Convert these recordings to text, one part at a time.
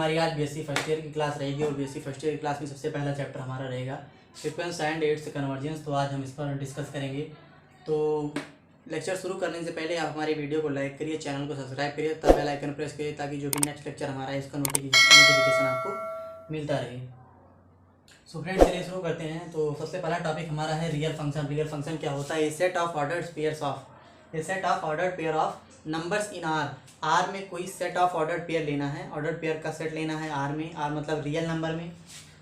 हमारी आज BSc first year की क्लास रहेगी और बीएससी फर्स्ट ईयर की क्लास में सबसे पहला चैप्टर हमारा रहेगा सीक्वेंस एंड इट्स कन्वर्जेंस। तो आज हम इस पर डिस्कस करेंगे। तो लेक्चर शुरू करने से पहले आप हमारी वीडियो को लाइक करिए, चैनल को सब्सक्राइब करिए, तब बेल आइकन प्रेस करिए ताकि जो भी नेक्स्ट लेक्चर हमारा है इसका नोटिफिकेशन आपको मिलता रहे। सो फ्रेंड्स, चलिए शुरू करते हैं। तो सबसे पहला टॉपिक हमारा है रियल फंक्शन। रियल फंक्शन क्या होता है? A set of ordered pair of numbers in R में कोई सेट ऑफ ऑर्डर्ड पेयर लेना है, ऑर्डर्ड पेयर का सेट लेना है आर में, आर मतलब रियल नंबर में,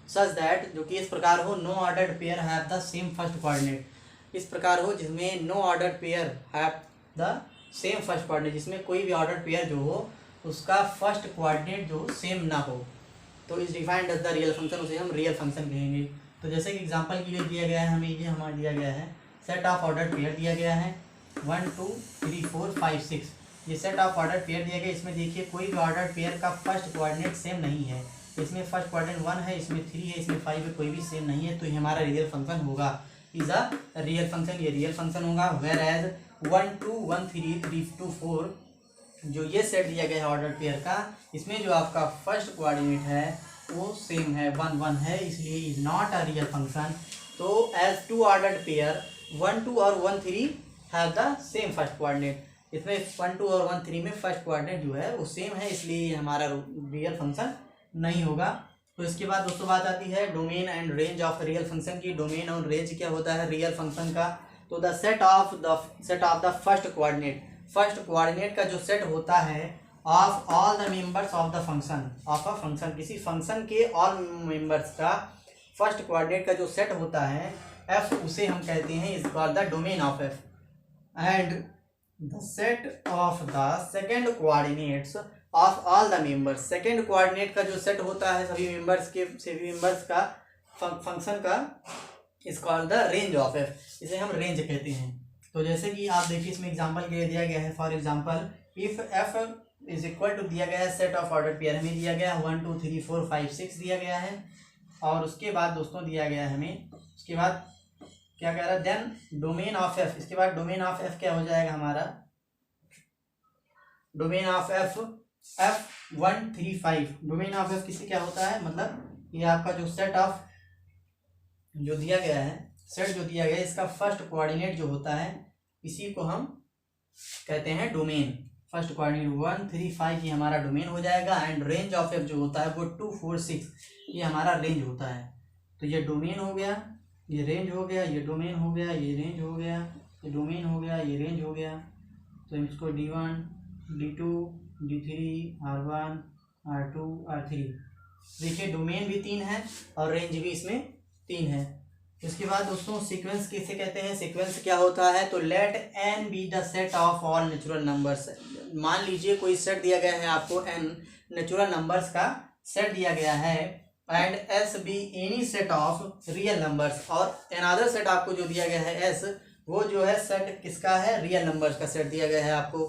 सच दैट जो कि इस प्रकार हो no ordered pair have the same first coordinate, इस प्रकार हो जिसमें no ordered pair have the same first coordinate, जिसमें कोई भी ऑर्डर्ड पेयर जो हो उसका फर्स्ट कोऑर्डिनेट जो सेम ना हो, तो इस defined as the real function, उसे हम रियल फंक्शन कहेंगे। तो जैसे कि एग्जांपल के लिए दिया गया है हमें, ये हमारा दिया गया है सेट ऑफ ऑर्डर्ड पेयर दिया गया है 1 2 3 4 5 6, ये सेट ऑफ ऑर्डर पेयर दिया गया। इसमें देखिए कोई भी ऑर्डर पेयर का फर्स्ट कोऑर्डिनेट सेम नहीं है, इसमें फर्स्ट कोऑर्डिनेट 1 है, इसमें 3 है, इसमें 5 है, कोई भी सेम नहीं है, तो ये हमारा रियल फंक्शन होगा, इज अ रियल फंक्शन, ये रियल फंक्शन होगा। वेयर एज 1 2 1 3 3 2 4 जो ये सेट दिया गया है ऑर्डर पेयर का, इसमें जो आपका फर्स्ट कोऑर्डिनेट है वो सेम है, 1 1 है, इसलिए is not a real function. तो एज टू ऑर्डर्ड पेयर 1 2 और 1 3 have the same first coordinate, इसमें 1 2 और 1 3 में फर्स्ट कोऑर्डिनेट जो है वो सेम है, इसलिए ये हमारा रियल फंक्शन नहीं होगा। तो इसके बाद दोस्तों बात आती है domain and range of real function की। डोमेन और रेंज क्या होता है रियल फंक्शन का? तो the set of the first coordinate का जो सेट होता है of all the members of the function, of a function, किसी फंक्शन के ऑल मेंबर्स का फर्स्ट कोऑर्डिनेट का जो सेट होता है एफ, उसे हम कहते हैं is called the domain of F. And the set of the second coordinates of all the members, second coordinate का जो सेट होता है सभी मेंबर्स का फंक्शन का is called the range of F, इसे हम रेंज कहते हैं। तो जैसे कि आप देखिए इसमें एग्जांपल के लिए दिया गया है, for example if f is equal to दिया गया है सेट ऑफ ऑर्डर पेयर, हमें दिया गया है 1 2 3 4 5 6 दिया गया है, और उसके बाद दोस्तों दिया गया है हमें, उसके बाद क्या कह रहा है देन डोमेन ऑफ एफ, इसके बाद डोमेन ऑफ एफ क्या हो जाएगा हमारा, domain of F F1 3 5, domain of F किसी क्या होता है, मतलब ये आपका जो सेट ऑफ जो दिया गया है, सेट जो दिया गया है इसका फर्स्ट कोऑर्डिनेट जो होता है इसी को हम कहते हैं डोमेन। फर्स्ट कोऑर्डिनेट 1 3 5 ये हमारा डोमेन हो जाएगा, एंड रेंज ऑफ एफ जो होता है वो 2 4 6 ये हमारा रेंज होता है। तो ये डोमेन हो गया, ये रेंज हो गया, ये डोमेन हो गया, ये रेंज हो गया, ये डोमेन हो गया, ये रेंज हो गया। तो इसको D1 D2 D3 R1 R2 R3, देखिए डोमेन भी 3 है और रेंज भी इसमें 3 है। इसके बाद दोस्तों सीक्वेंस किसे कहते हैं? सीक्वेंस क्या होता है? तो let n be the set of all natural numbers, मान लीजिए कोई सेट दिया गया है आपको, n नेचुरल नंबर्स का सेट दिया गया है, and s be any set of real numbers, और अनदर सेट आपको जो दिया गया है s, वो जो है सेट किसका है? रियल नंबर्स का सेट दिया गया है आपको।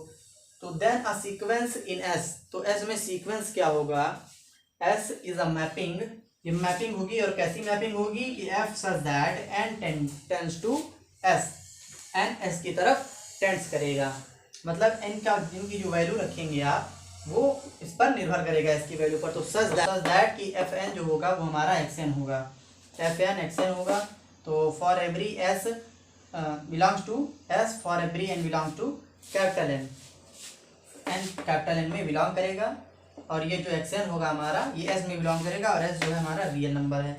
तो then a sequence in s, तो s में सीक्वेंस क्या होगा? s इज अ मैपिंग, ये मैपिंग होगी, और कैसी मैपिंग होगी कि f such that n tends to s, n s की तरफ टेंड्स करेगा, मतलब n का इनकी जो वैल्यू रखेंगे आप वो इस पर निर्भर करेगा इसकी वैल्यू पर। तो सच दैट कि fn जो होगा वो हमारा xn होगा, fn xn होगा। तो for every s belongs to s, for every n belongs to capital N, n capital N में बिलोंग करेगा, और ये जो xn होगा हमारा ये s में बिलोंग करेगा, और s जो है हमारा रियल नंबर है,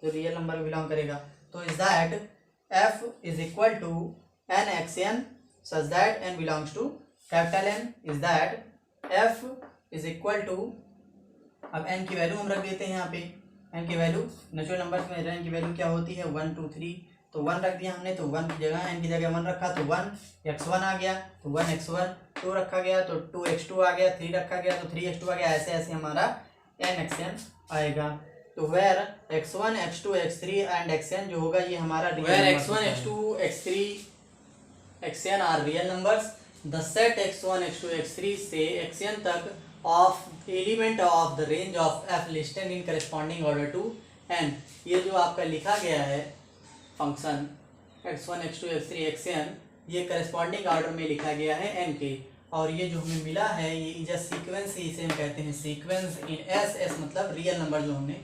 जो रियल नंबर में बिलोंग करेगा। तो is that f is equal to n xn such that n belongs to capital N, is that f is equal to, अब n की वैल्यू हम रख देते हैं यहाँ पे, n की वैल्यू नेचुरल नंबर्स में n की वैल्यू क्या होती है 1 2 3, तो 1 रख दिया हमने, तो 1 की जगह n की जगह 1 रखा तो 1 x1 आ गया, तो 1 x1, 2 रखा गया तो 2 x2 आ गया, 3 रखा गया तो 3 x2 आ गया, ऐसे ऐसे हमारा n xn आएगा। तो where x1 x2 x3 and xn जो होगा ये हमारा where x1 x2 x3 xn are real numbers, the set x1 x2 x3 से xn तक of element of the range of f listed in corresponding order to n, ये जो आपका लिखा गया है function x1 x2 x3 xn, ये corresponding order में लिखा गया है n के, और ये जो हमें मिला है ये इज अ सीक्वेंस, इसे हम कहते हैं सीक्वेंस इन एस। एस मतलब रियल नंबर, जो हमने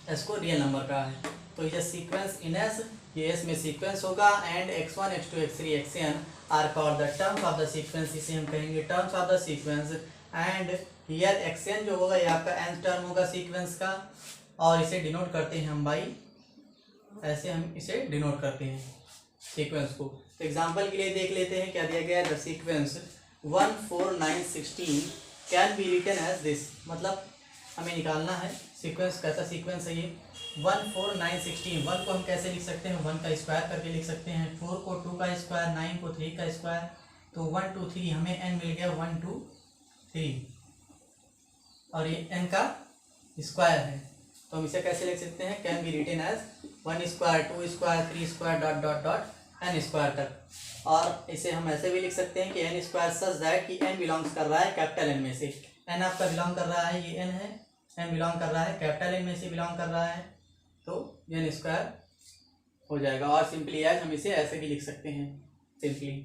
एस को रियल नंबर कहा है, तो is a sequence in s, ये एस में सीक्वेंस होगा। And x1 x2 x3 xn are called the terms of the sequence, इसे हम कहेंगे terms of the sequence. And here xn जो होगा ये आपका nth टर्म होगा सीक्वेंस का, और इसे डिनोट करते हैं हम बाई, ऐसे हम इसे डिनोट करते हैं सीक्वेंस को। तो एग्जांपल के लिए देख लेते हैं क्या दिया गया है। The sequence 1 4 9 16 can be written as this, मतलब हमें निकालना है सीक्वेंस कैसा सीक्वेंस है ये। 1 4 9 16, 1 को हम कैसे लिख सकते हैं, 1 का स्क्वायर करके लिख सकते हैं, 4 को 2 का स्क्वायर, 9 को 3 का स्क्वायर, तो 1 2 3 हमें n मिल गया 1 2 3, और ये n का स्क्वायर है, तो हम इसे कैसे लिख सकते हैं, can be written as 1 square 2 square 3 square dot dot dot n square तक। और इसे हम ऐसे भी लिख सकते हैं कि n स्क्वायर सच दैट कि n बिलोंग्स कर रहा है कैपिटल n में से, n आपका बिलोंग कर रहा है, ये n है, n बिलोंग कर रहा है कैपिटल n में से बिलोंग कर रहा है, तो n स्क्वायर हो जाएगा। और सिंपली एज हम इसे ऐसे भी लिख सकते हैं सिंपली।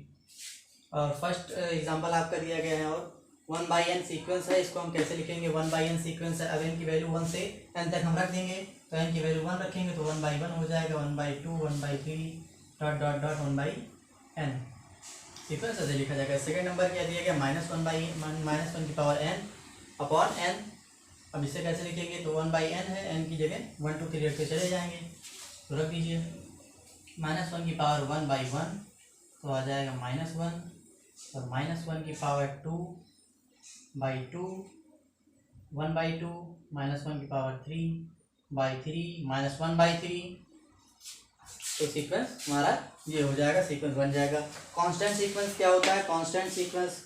और फर्स्ट एग्जांपल आपका दिया गया है, और 1/n सीक्वेंस है, इसको हम कैसे लिखेंगे, 1/n सीक्वेंस है। अब n की वैल्यू 1 से n तक हम रख देंगे, तो n की वैल्यू 1 रखेंगे तो 1/1 हो जाएगा, 1/2 1/3 dot dot dot 1/n sequence ऐसे लिखा जाएगा। सेकंड नंबर क्या दिया गया, -1 की पावर n अपॉन n। अब इसे कैसे लिखेंगे, तो 1/n है, n की जगह 1 2 3 रख के चले जाएंगे, तो रख दीजिए। -1 की पावर 1/1 तो आ जाएगा -1, और -1 की पावर 2/2 1/2, -1 की पावर 3/3 -1/3, तो सीक्वेंस हमारा ये हो जाएगा, सीक्वेंस बन जाएगा। कांस्टेंट सीक्वेंस क्या होता है, कांस्टेंट सीक्वेंस,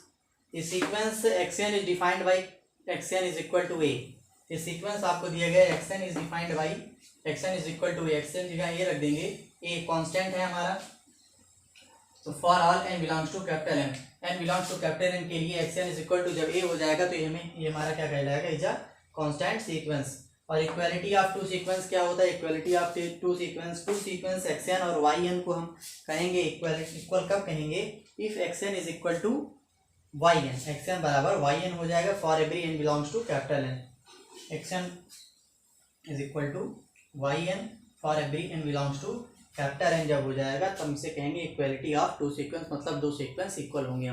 ये sequence xn is defined by xn is equal to a। ये सीक्वेंस आपको दिया गया है, xn is defined by xn is equal to a, xn जगह ये रख देंगे, a कांस्टेंट है हमारा। तो for all n belongs to capital n belongs to capital n के लिए xn इज इक्वल टू जब a हो जाएगा तो ये हमारा क्या कहलाएगा, इज अ कांस्टेंट सीक्वेंस। और इक्वालिटी ऑफ टू सीक्वेंस क्या होता है, equality of two sequence xn और yn को हम कहेंगे इक्वल कब कहेंगे, if xn is equal to yn, xn बराबर yn हो जाएगा for every n belongs to capital n, xn is equal to yn for every n belongs to capital n जब हो जाएगा तब इसे कहेंगे इक्वालिटी ऑफ टू सीक्वेंस, मतलब दो सीक्वेंस इक्वल होंगे।